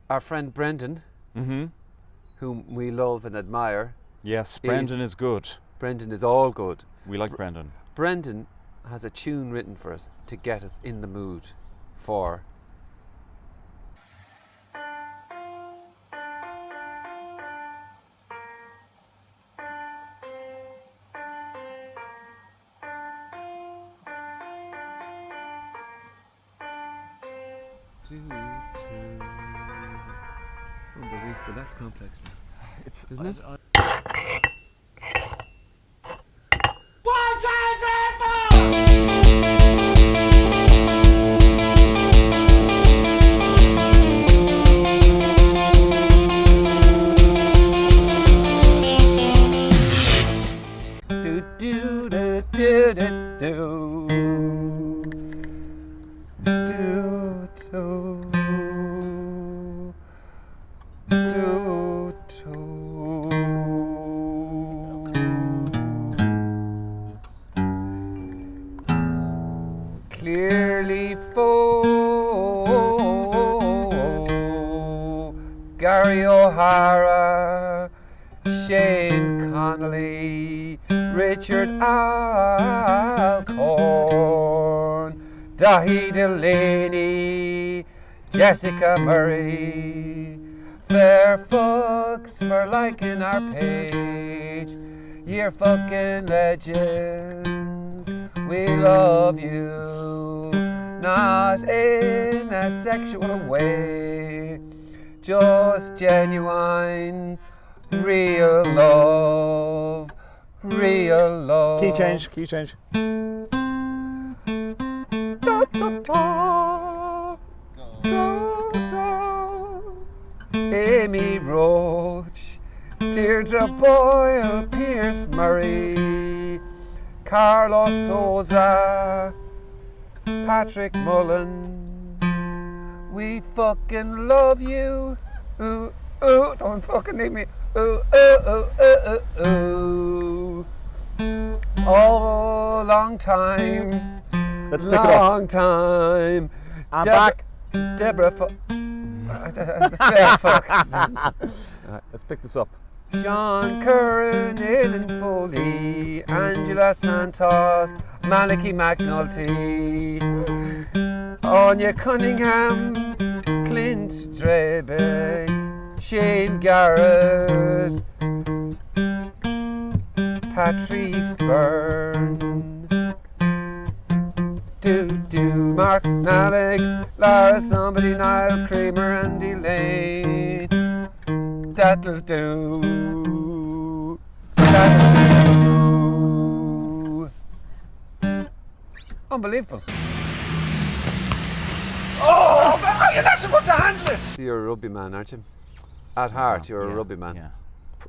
our friend Brendan, whom we love and admire. Yes, Brendan is good. Brendan is all good. We like Brendan. Brendan has a tune written for us to get us in the mood for Unbelievable, that's complex now. It's Isn't it? Clearly Gary O'Hara, Shane Connolly, Richard Alcorn, Dahi Delaney, Jessica Murray, fair fucks for liking our page. You're fucking legends. We love you, not in a sexual way, just genuine, real love, real love. Key change, key change. Da, da, da, da, da. Amy Roach, Deirdre Boyle, Pierce Murray, Carlos Souza, Patrick Mullen, we fucking love you. Ooh, ooh, don't fucking leave me. Ooh, ooh, ooh, ooh, ooh, ooh. Oh, long time. Let's pick it up. Long time. I'm back. Deborah Fox. Let's pick this up. Sean Curran, Aileen Foley, Angela Santos, Malachy McNulty, Anya Cunningham, Clint Drebeck, Shane Garrett, Patrice Byrne, Mark Nalek, Lara Somebody, Niall Kramer, Andy Lane. That'll do. That'll do. Unbelievable. Oh, man, you're not supposed to handle it. So you're a rugby man, aren't you? At heart, you're a rugby man. Yeah,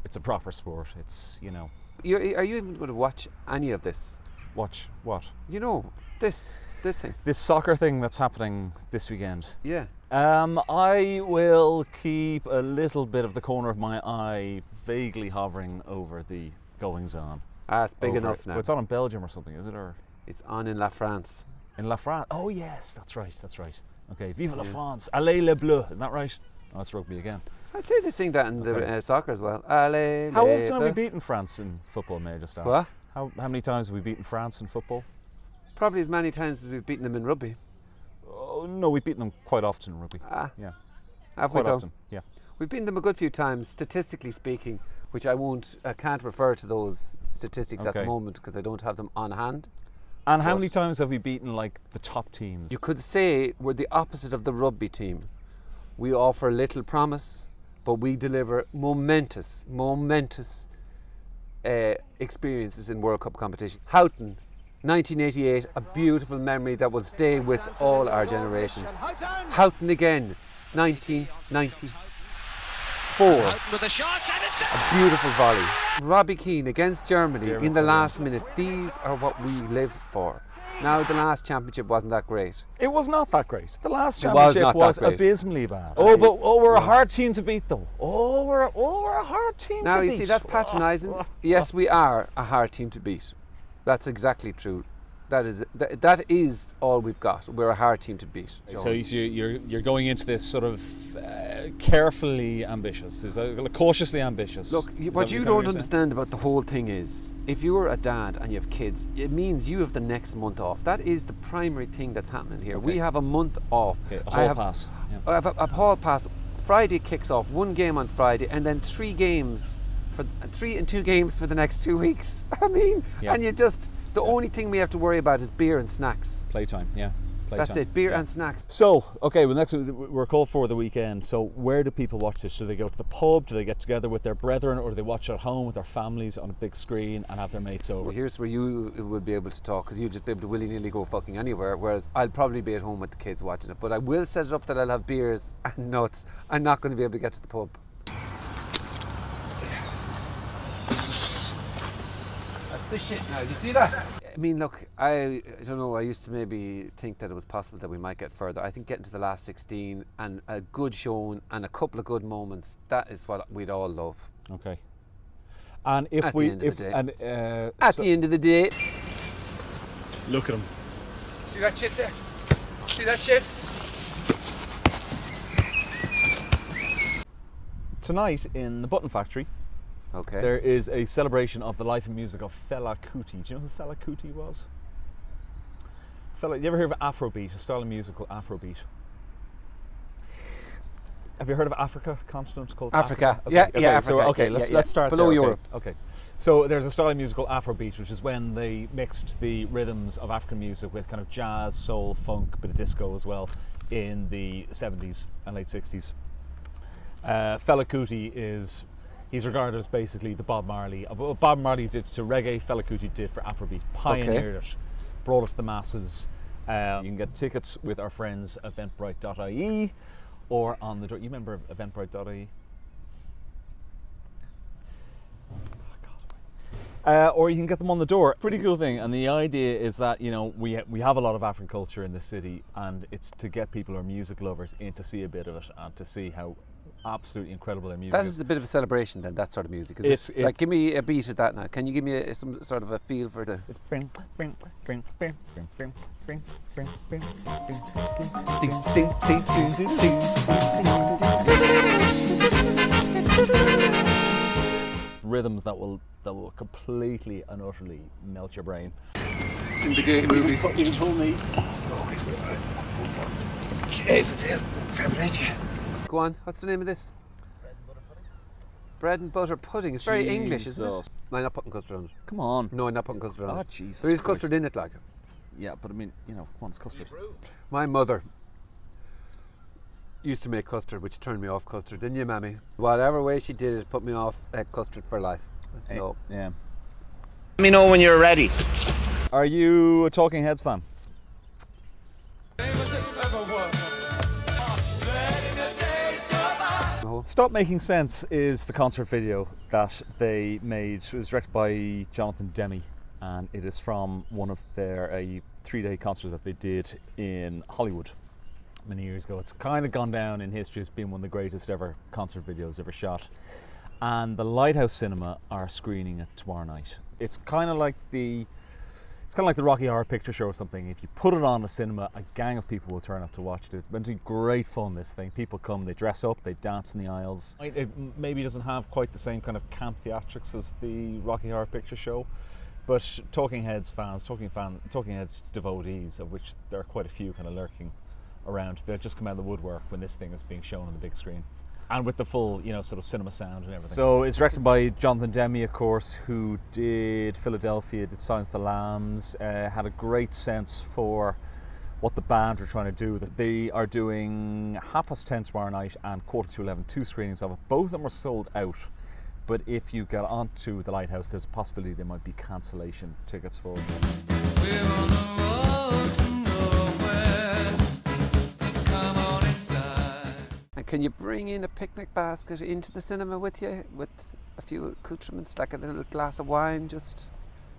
it's a proper sport. It's, you know. Are you even going to watch any of this? Watch what? You know, this thing. This soccer thing that's happening this weekend. Yeah. I will keep a little bit of the corner of my eye vaguely hovering over the goings on. Ah, it's big enough now. Well, it's on in Belgium or something, is it? Or it's on in La France. in La France? Oh yes, that's right. Okay, Vive la France, Allez les Bleus, isn't that right? Oh, that's rugby again. I'd say they sing that in the soccer as well. Allez, How les often have Bleus. we beaten France in football, may I just ask? What? How many times have we beaten France in football? Probably as many times as we've beaten them in rugby. Oh, no, we've beaten them quite often in rugby. Ah, Yeah, have we quite though? often, yeah. We've beaten them a good few times, statistically speaking, which I can't refer to those statistics at the Okay. moment because I don't have them on hand. And how But- many times have we beaten, like, the top teams? You could say we're the opposite of the rugby team. We offer little promise, but we deliver momentous experiences in World Cup competition. Houghton, 1988, a beautiful memory that will stay with all our generation. Houghton again, 1994. With a shot, and it's there. A beautiful volley. Robbie Keane against Germany in the last minute. These are what we live for. Now, the last championship wasn't that great. It was not that great. The last It was championship not was that great. abysmally bad. We're a hard team to beat, though. We're a hard team Now, to beat. you see, that's patronising. Yes, we are a hard team to beat. That's exactly true. That is all we've got. We're a hard team to beat. So you're going into this sort of carefully ambitious, is that cautiously ambitious? Look, what you don't understand about the whole thing is, if you're a dad and you have kids, it means you have the next month off. That is the primary thing that's happening here. Okay. We have a month off. Okay, a hall pass. Yeah. I have a hall pass. Friday kicks off, 1 game on Friday, and then 3 and 2 games for the next 2 weeks. I mean, and you just. The only thing we have to worry about is beer and snacks. Playtime, yeah. That's it, beer and snacks. So, okay, well, next we're called for the weekend. So, where do people watch this? Do they go to the pub? Do they get together with their brethren, or do they watch at home with their families on a big screen and have their mates over? Well, here's where you will be able to talk, because you'll just be able to willy-nilly go fucking anywhere. Whereas I'll probably be at home with the kids watching it, but I will set it up that I'll have beers and nuts. I'm not going to be able to get to the pub. The shit now, do you see that? I mean, look, I don't know, I used to maybe think that it was possible that we might get further. I think getting to the last 16 and a good showing and a couple of good moments, that is what we'd all love. Okay. And if at we, the end of the day. And at the end of the day. Look at him. See that shit there? See that shit? Tonight in the Button Factory, okay, there is a celebration of the life and music of Fela Kuti. Do you know who Fela Kuti was? You ever heard of Afrobeat, a style of music called Afrobeat? Have you heard of Africa, continent called Africa? Okay, yeah, okay, yeah, so, Africa. okay, yeah, let's start below there. Europe. Okay. So there's a style of music called Afrobeat, which is when they mixed the rhythms of African music with kind of jazz, soul, funk, bit of disco as well in the 70s and late 60s. Fela Kuti he's regarded as basically the Bob Marley. What Bob Marley did to reggae, Fela Kuti did for Afrobeat. Pioneered it, brought it to the masses. You can get tickets with our friends eventbrite.ie or on the door. You remember eventbrite.ie? Or you can get them on the door. Pretty cool thing, and the idea is that, you know, we have a lot of African culture in this city, and it's to get people who are music lovers in to see a bit of it and to see how absolutely incredible their music is. That is a bit of a celebration then, that sort of music. It's like, give me a beat of that now. Can you give me some sort of a feel for the... Rhythms that will completely and utterly melt your brain. In the gay movies. You told me. Jesus, fair play to you. Go on, what's the name of this? Bread and butter pudding. It's very English, isn't it? No, I'm not putting custard on it. Come on. No, I'm not putting custard on it. Oh, Jesus. There is custard in it, like. Yeah, but I mean, you know, what's custard? My mother used to make custard, which turned me off custard, didn't you, Mammy? Whatever way she did it, put me off custard for life. So, yeah. Let me know when you're ready. Are you a Talking Heads fan? No. Stop Making Sense is the concert video that they made. It was directed by Jonathan Demme, and it is from one of their 3-day concert that they did in Hollywood many years ago. It's kind of gone down in history as being one of the greatest ever concert videos ever shot. And the Lighthouse Cinema are screening it tomorrow night. It's kind of like the Rocky Horror Picture Show or something. If you put it on a cinema, a gang of people will turn up to watch it. It's meant to be great fun, this thing. People come, they dress up, they dance in the aisles. It maybe doesn't have quite the same kind of camp theatrics as the Rocky Horror Picture Show, but Talking Heads fans, Talking Heads devotees, of which there are quite a few kind of lurking around, they'll just come out of the woodwork when this thing is being shown on the big screen. And with the full, you know, sort of cinema sound and everything. So it's directed by Jonathan Demme, of course, who did Philadelphia, did Silence of the Lambs, had a great sense for what the band are trying to do. They are doing 10:30 tomorrow night and 11:15, 2 screenings of it. Both of them are sold out, but if you get onto the Lighthouse, there's a possibility there might be cancellation tickets for it. We're on the road to nowhere. Come on inside. And can you bring in a picnic basket into the cinema with you, with a few accoutrements, like a little glass of wine? Just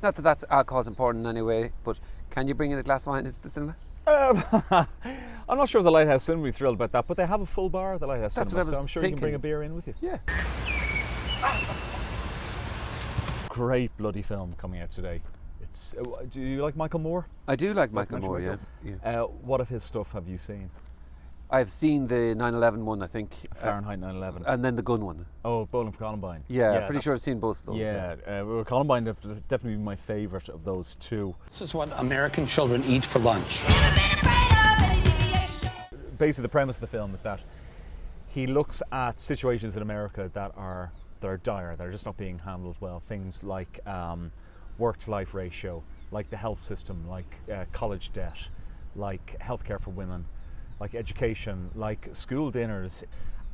not that alcohol's important anyway, but can you bring in a glass of wine into the cinema? I'm not sure if the Lighthouse Cinema will be thrilled about that, but they have a full bar at the Lighthouse Cinema, so I'm sure thinking. You can bring a beer in with you. Yeah. Great bloody film coming out today. Do you like Michael Moore? I do like Michael Documentary Moore, yeah. What of his stuff have you seen? I've seen the 9/11 one, I think. Fahrenheit 9/11. And then the gun one. Oh, Bowling for Columbine. Yeah, pretty sure I've seen both of those. Yeah, well, Columbine would definitely be my favourite of those two. This is what American children eat for lunch. Basically, the premise of the film is that he looks at situations in America that are dire, that are just not being handled well. Things like work-to-life ratio, like the health system, like college debt, like healthcare for women, like education, like school dinners.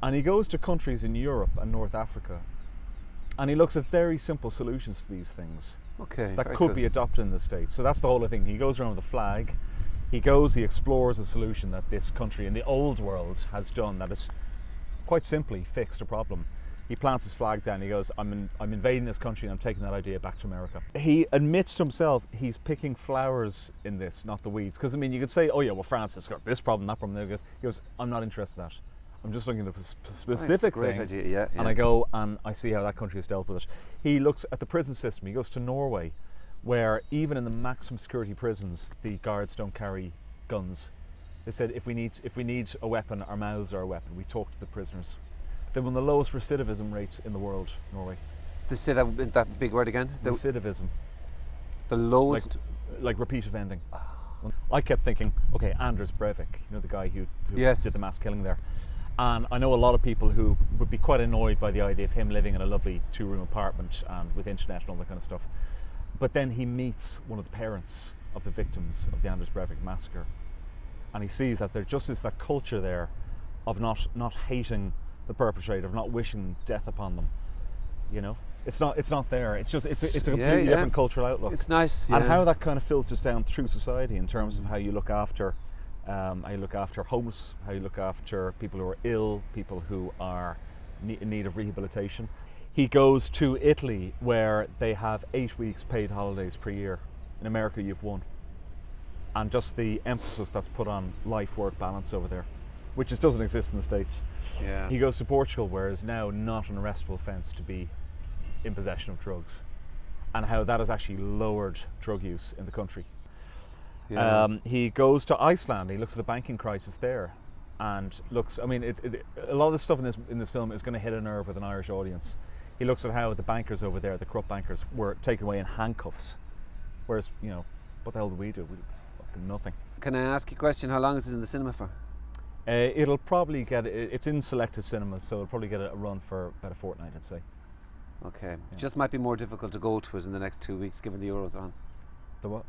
And he goes to countries in Europe and North Africa, and he looks at very simple solutions to these things that could be adopted in the States. So that's the whole thing. He goes around with a flag. He explores a solution that this country in the old world has done that has quite simply fixed a problem. He plants his flag down. He goes, I'm invading this country and I'm taking that idea back to America. He admits to himself he's picking flowers in this, not the weeds. Because, I mean, you could say, oh yeah, well, France has got this problem, that problem. He goes, I'm not interested in that. I'm just looking at a specific great thing. idea, yeah. And I go and I see how that country has dealt with it. He looks at the prison system. He goes to Norway, where even in the maximum security prisons, the guards don't carry guns. They said, if we need a weapon, our mouths are a weapon. We talk to the prisoners. They have one of the lowest recidivism rates in the world, Norway. Just say that big word again. Recidivism. The lowest. Like repeat offending. I kept thinking, okay, Anders Breivik, you know, the guy who Yes. did the mass killing there. And I know a lot of people who would be quite annoyed by the idea of him living in a lovely 2-room apartment and with internet and all that kind of stuff. But then he meets one of the parents of the victims of the Anders Breivik massacre, and he sees that there just is that culture there of not hating the perpetrator, of not wishing death upon them. You know, it's not there. It's just it's a completely different cultural outlook. It's nice, and how that kind of filters down through society in terms of how you look after homeless, how you look after people who are ill, people who are in need of rehabilitation. He goes to Italy, where they have 8 weeks paid holidays per year. In America, you've 1. And just the emphasis that's put on life-work balance over there, which just doesn't exist in the States. Yeah. He goes to Portugal, where it's now not an arrestable offence to be in possession of drugs, and how that has actually lowered drug use in the country. Yeah. He goes to Iceland. He looks at the banking crisis there, and looks. I mean, a lot of the stuff in this film is going to hit a nerve with an Irish audience. He looks at how the bankers over there, the corrupt bankers, were taken away in handcuffs, whereas, you know, what the hell do? We fucking nothing. Can I ask you a question? How long is it in the cinema for? It'll probably it's in selected cinemas, so it'll probably get a run for about a fortnight, I'd say. Okay. It just might be more difficult to go to it in the next 2 weeks, given the Euros are on. The what?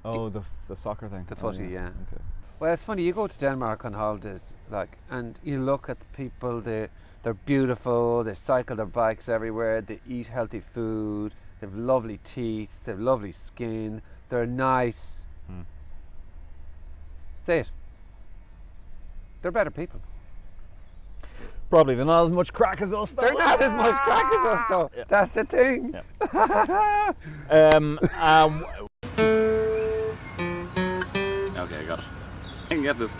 Oh, the soccer thing. The footy, yeah. Okay. Well, it's funny, you go to Denmark on holidays, and you look at the people, they're beautiful, they cycle their bikes everywhere, they eat healthy food, they have lovely teeth, they have lovely skin, they're nice. Say it. They're better people. Probably, they're not as much crack as us, though. They're not as much crack as us, though. Yeah. That's the thing. Yeah. Okay, I got it. I can get this.